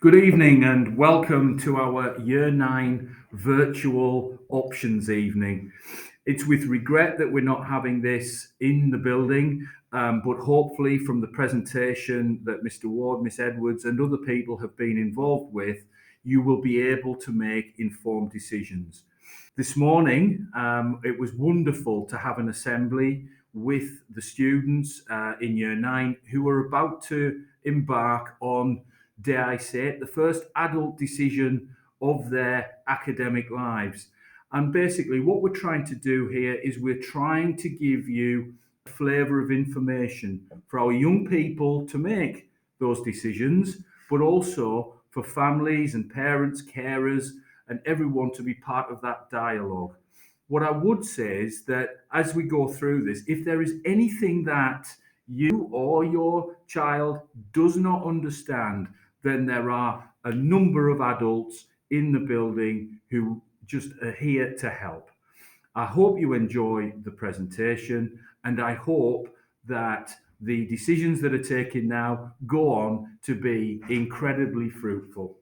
Good evening and welcome to our Year 9 virtual options evening. It's with regret that we're not having this in the building, but hopefully from the presentation that Mr. Ward, Miss Edwards and other people have been involved with, you will be able to make informed decisions. This morning, it was wonderful to have an assembly with the students in Year 9 who are about to embark on, dare I say it, the first adult decision of their academic lives. And basically, what we're trying to do here is we're trying to give you a flavour of information for our young people to make those decisions, but also for families and parents, carers, and everyone to be part of that dialogue. What I would say is that as we go through this, if there is anything that you or your child does not understand, then there are a number of adults in the building who just are here to help. I hope you enjoy the presentation, and I hope that the decisions that are taken now go on to be incredibly fruitful.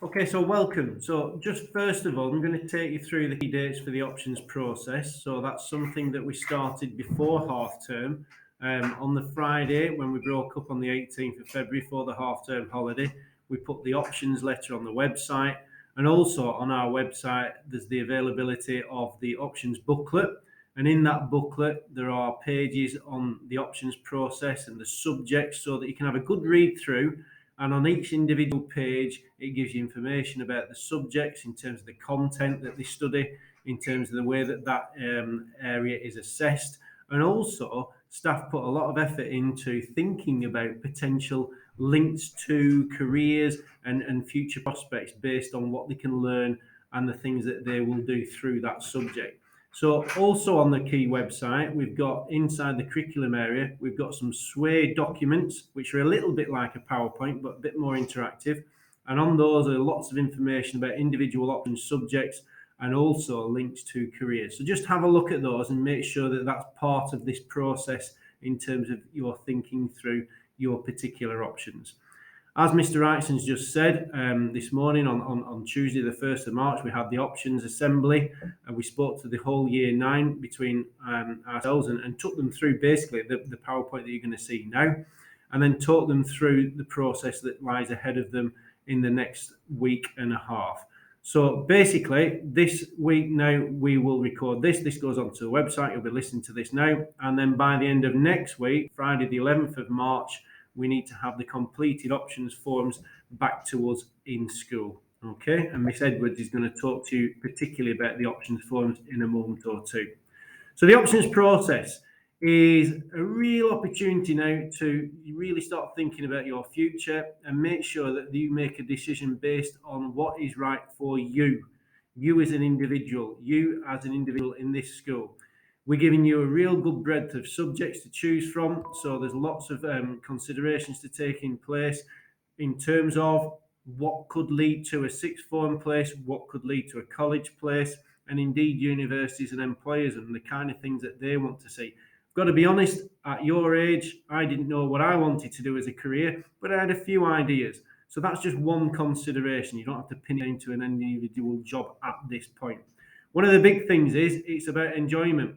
Okay, so welcome. So just first of all, I'm going to take you through the key dates for the options process. So that's something that we started before half term. On the Friday, when we broke up on the 18th of February for the half term holiday, we put the options letter on the website. And also on our website, there's the availability of the options booklet. And in that booklet, there are pages on the options process and the subjects so that you can have a good read through. And on each individual page, it gives you information about the subjects in terms of the content that they study, in terms of the way that area is assessed. And also, staff put a lot of effort into thinking about potential links to careers and future prospects based on what they can learn and the things that they will do through that subject. So also on the key website, we've got inside the curriculum area, we've got some Sway documents, which are a little bit like a PowerPoint, but a bit more interactive. And on those are lots of information about individual options subjects and also links to careers. So just have a look at those and make sure that that's part of this process in terms of your thinking through your particular options. As Mr. Wrightson's just said, this morning on Tuesday, the 1st of March, we had the options assembly and we spoke to the whole Year 9 between ourselves and took them through basically the PowerPoint that you're going to see now, and then talk them through the process that lies ahead of them in the next week and a half. So basically, this week now, we will record this. This goes onto the website. You'll be listening to this now. And then by the end of next week, Friday the 11th of March, we need to have the completed options forms back to us in school. Okay, and Miss Edwards is going to talk to you particularly about the options forms in a moment or two. So the options process is a real opportunity now to really start thinking about your future and make sure that you make a decision based on what is right for you as an individual, in this school. We're giving you a real good breadth of subjects to choose from, so there's lots of considerations to take in place in terms of what could lead to a sixth form place, what could lead to a college place, and indeed universities and employers and the kind of things that they want to see. I've got to be honest, at your age, I didn't know what I wanted to do as a career, but I had a few ideas. So that's just one consideration. You don't have to pin it into an individual job at this point. One of the big things is it's about enjoyment.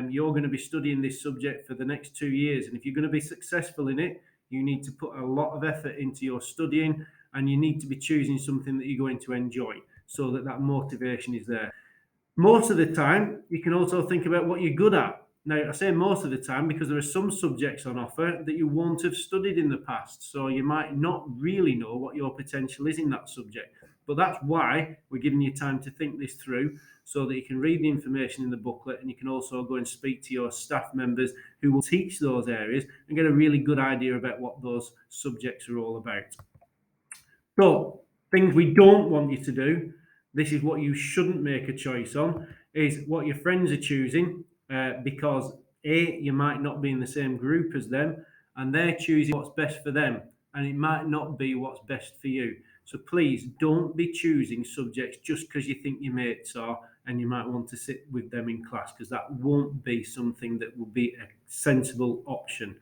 You're going to be studying this subject for the next 2 years. And if you're going to be successful in it, you need to put a lot of effort into your studying and you need to be choosing something that you're going to enjoy so that motivation is there. Most of the time, you can also think about what you're good at. Now, I say most of the time because there are some subjects on offer that you won't have studied in the past. So you might not really know what your potential is in that subject. But that's why we're giving you time to think this through so that you can read the information in the booklet and you can also go and speak to your staff members who will teach those areas and get a really good idea about what those subjects are all about. So, things we don't want you to do, this is what you shouldn't make a choice on, is what your friends are choosing because A, you might not be in the same group as them and they're choosing what's best for them and it might not be what's best for you. So please don't be choosing subjects just because you think your mates are and you might want to sit with them in class because that won't be something that will be a sensible option.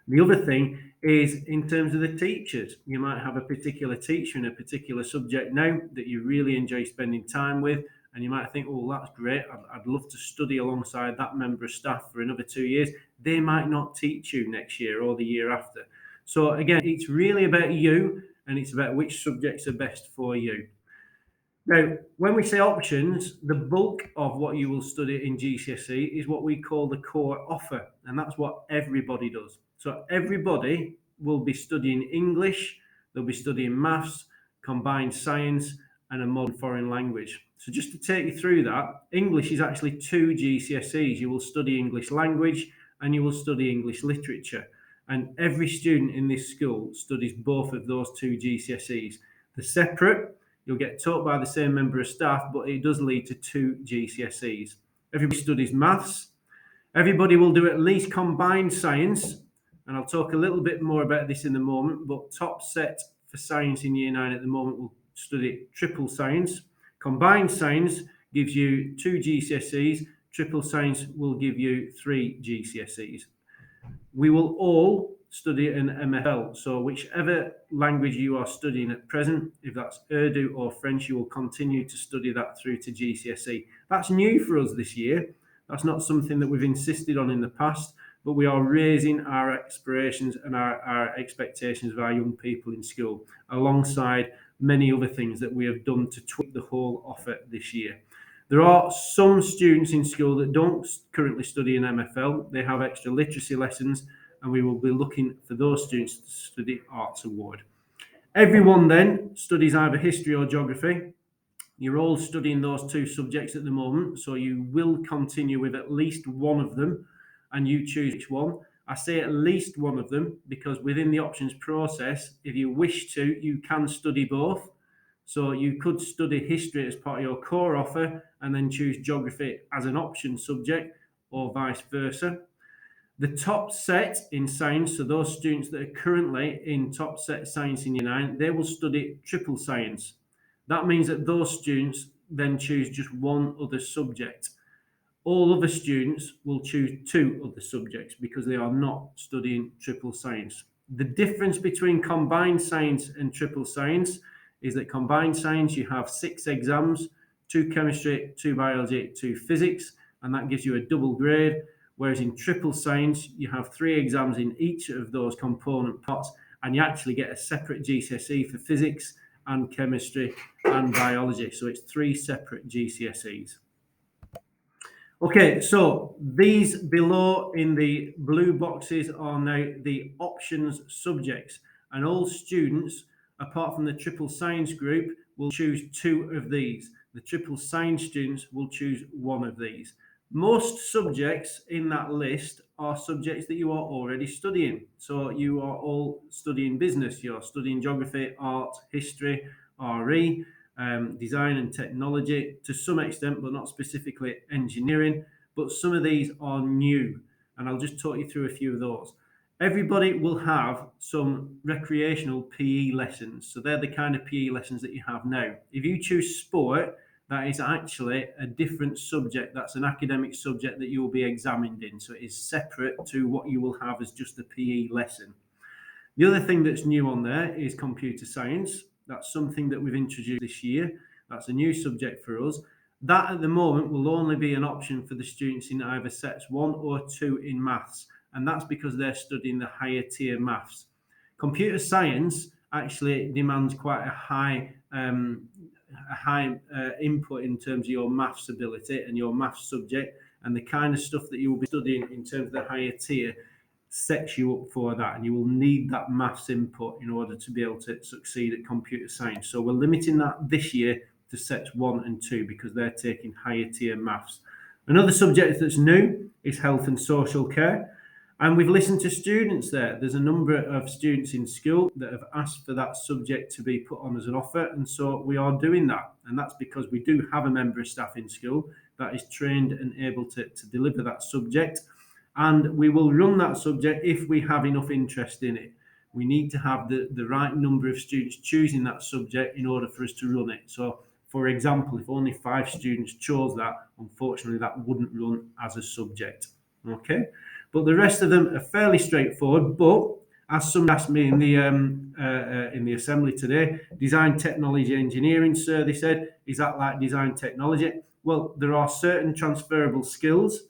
The other thing is in terms of the teachers. You might have a particular teacher in a particular subject now that you really enjoy spending time with, and you might think, oh, that's great. I'd love to study alongside that member of staff for another 2 years. They might not teach you next year or the year after. So again, it's really about you, and it's about which subjects are best for you. Now, when we say options, the bulk of what you will study in GCSE is what we call the core offer, and that's what everybody does. So everybody will be studying English, they'll be studying maths, combined science, and a modern foreign language. So just to take you through that, English is actually 2 GCSEs. You will study English language and you will study English literature. And every student in this school studies both of those 2 GCSEs. They're separate. You'll get taught by the same member of staff, but it does lead to 2 GCSEs. Everybody studies maths. Everybody will do at least combined science, and I'll talk a little bit more about this in a moment, but top set for science in Year 9 at the moment will study triple science. Combined science gives you 2 GCSEs. Triple science will give you 3 GCSEs. We will all study an MFL. So whichever language you are studying at present, if that's Urdu or French, you will continue to study that through to GCSE. That's new for us this year. That's not something that we've insisted on in the past, but we are raising our aspirations and our expectations of our young people in school, alongside many other things that we have done to tweak the whole offer this year. There are some students in school that don't currently study an MFL. They have extra literacy lessons, and we will be looking for those students to study Arts Award. Everyone then studies either history or geography. You're all studying those 2 subjects at the moment, so you will continue with at least one of them, and you choose which one. I say at least one of them because within the options process, if you wish to, you can study both. So you could study history as part of your core offer and then choose geography as an option subject, or vice versa. The top set in science, so those students that are currently in top set science in Year 9, they will study triple science. That means that those students then choose just one other subject. All other students will choose 2 other subjects because they are not studying triple science. The difference between combined science and triple science is that combined science, you have 6 exams, 2 chemistry, 2 biology, 2 physics, and that gives you a double grade. Whereas in triple science, you have 3 exams in each of those component parts, and you actually get a separate GCSE for physics and chemistry and biology. So it's 3 separate GCSEs. Okay, so these below in the blue boxes are now the options subjects, and all students, apart from the triple science group, will choose 2 of these. The triple science students will choose 1 of these. Most subjects in that list are subjects that you are already studying. So you are all studying business, you're studying geography, art, history, RE, design and technology to some extent, but not specifically engineering. But some of these are new, and I'll just talk you through a few of those. Everybody will have some recreational PE lessons. So they're the kind of PE lessons that you have now. If you choose sport, that is actually a different subject. That's an academic subject that you will be examined in. So it is separate to what you will have as just a PE lesson. The other thing that's new on there is computer science. That's something that we've introduced this year. That's a new subject for us. That at the moment will only be an option for the students in either sets 1 or 2 in maths, and that's because they're studying the higher tier maths. Computer science actually demands quite a high input in terms of your maths ability and your maths subject, and the kind of stuff that you will be studying in terms of the higher tier sets you up for that, and you will need that maths input in order to be able to succeed at computer science. So we're limiting that this year to sets 1 and 2 because they're taking higher tier maths. Another subject that's new is health and social care, and we've listened to students there. There's a number of students in school that have asked for that subject to be put on as an offer, and so we are doing that, and that's because we do have a member of staff in school that is trained and able to deliver that subject. And we will run that subject if we have enough interest in it. We need to have the right number of students choosing that subject in order for us to run it. So, for example, if only 5 students chose that, unfortunately, that wouldn't run as a subject. Okay, But the rest of them are fairly straightforward. But as somebody asked me in the assembly today, design, technology, engineering, sir, they said, is that like design technology? Well, there are certain transferable skills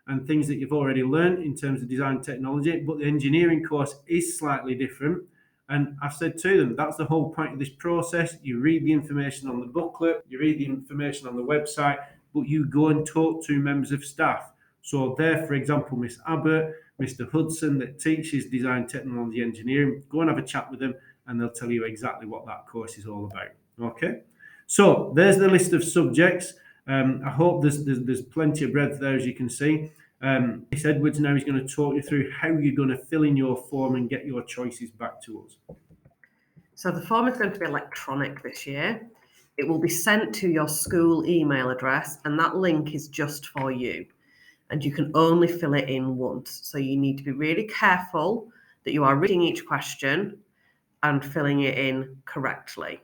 and things that you've already learned in terms of design technology, but the engineering course is slightly different. And I've said to them, that's the whole point of this process. You read the information on the booklet, you read the information on the website, but you go and talk to members of staff. So there, for example, Miss Abbott, Mr. Hudson, that teaches design, technology, engineering, go and have a chat with them and they'll tell you exactly what that course is all about. Okay, so there's the list of subjects. I hope there's plenty of breadth there, as you can see. Miss Edwards now is going to talk you through how you're going to fill in your form and get your choices back to us. So the form is going to be electronic this year. It will be sent to your school email address, and that link is just for you. And you can only fill it in once. So you need to be really careful that you are reading each question and filling it in correctly.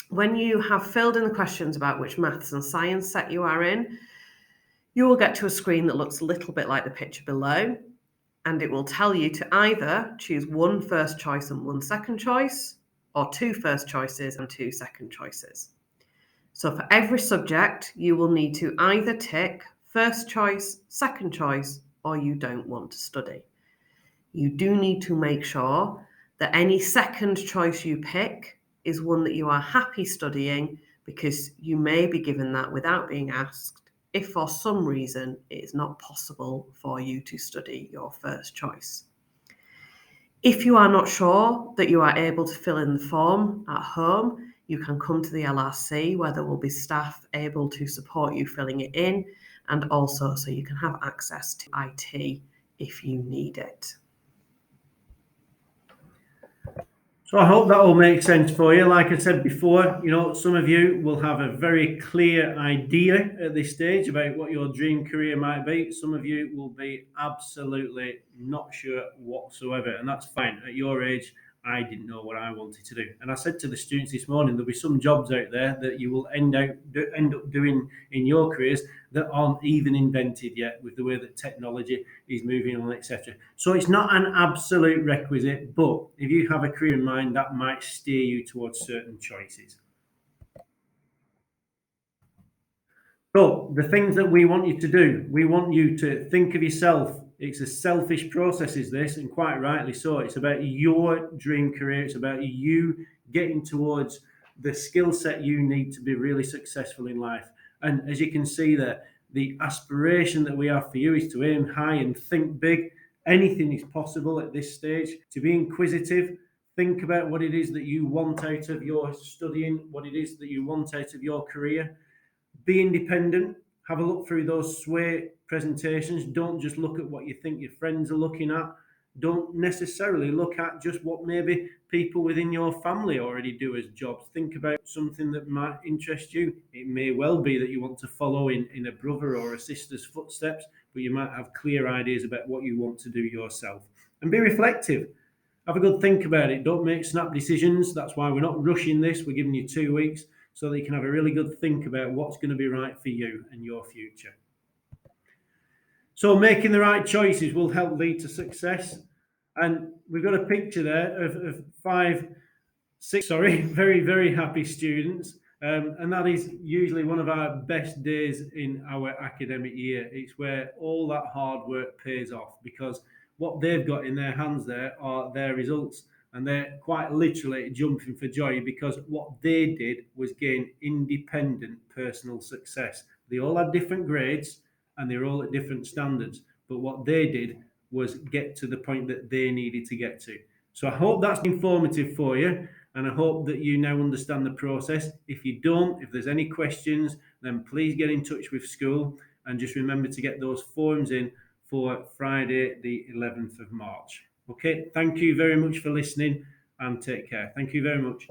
When you have filled in the questions about which maths and science set you are in, you will get to a screen that looks a little bit like the picture below, and it will tell you to either choose one first choice and one second choice, or two first choices and two second choices. So for every subject, you will need to either tick first choice, second choice, or you don't want to study. You do need to make sure that any second choice you pick is one that you are happy studying, because you may be given that without being asked if for some reason it is not possible for you to study your first choice. If you are not sure that you are able to fill in the form at home, you can come to the LRC where there will be staff able to support you filling it in, and also so you can have access to IT if you need it. So I hope that all makes sense for you. Like I said before, some of you will have a very clear idea at this stage about what your dream career might be. Some of you will be absolutely not sure whatsoever, and that's fine. At your age, I didn't know what I wanted to do. And I said to the students this morning, there'll be some jobs out there that you will end up doing in your careers that aren't even invented yet, with the way that technology is moving on, etc. So it's not an absolute requisite, but if you have a career in mind, that might steer you towards certain choices. So the things that we want you to do, we want you to think of yourself. It's a selfish process, is this, and quite rightly so. It's about your dream career. It's about you getting towards the skill set you need to be really successful in life. And as you can see there, the aspiration that we have for you is to aim high and think big. Anything is possible at this stage. To be inquisitive, think about what it is that you want out of your studying, what it is that you want out of your career. Be independent. Have a look through those SWAY presentations. Don't just look at what you think your friends are looking at. Don't necessarily look at just what maybe people within your family already do as jobs. Think about something that might interest you. It may well be that you want to follow in a brother or a sister's footsteps, but you might have clear ideas about what you want to do yourself. And be reflective. Have a good think about it. Don't make snap decisions. That's why we're not rushing this. We're giving you 2 weeks so that you can have a really good think about what's going to be right for you and your future. So making the right choices will help lead to success. And we've got a picture there of very, very happy students. And that is usually one of our best days in our academic year. It's where all that hard work pays off, because what they've got in their hands there are their results. And they're quite literally jumping for joy, because what they did was gain independent personal success. They all had different grades and they were all at different standards. But what they did was get to the point that they needed to get to. So I hope that's informative for you. And I hope that you now understand the process. If you don't, if there's any questions, then please get in touch with school. And just remember to get those forms in for Friday, the 11th of March. Okay, thank you very much for listening and take care. Thank you very much.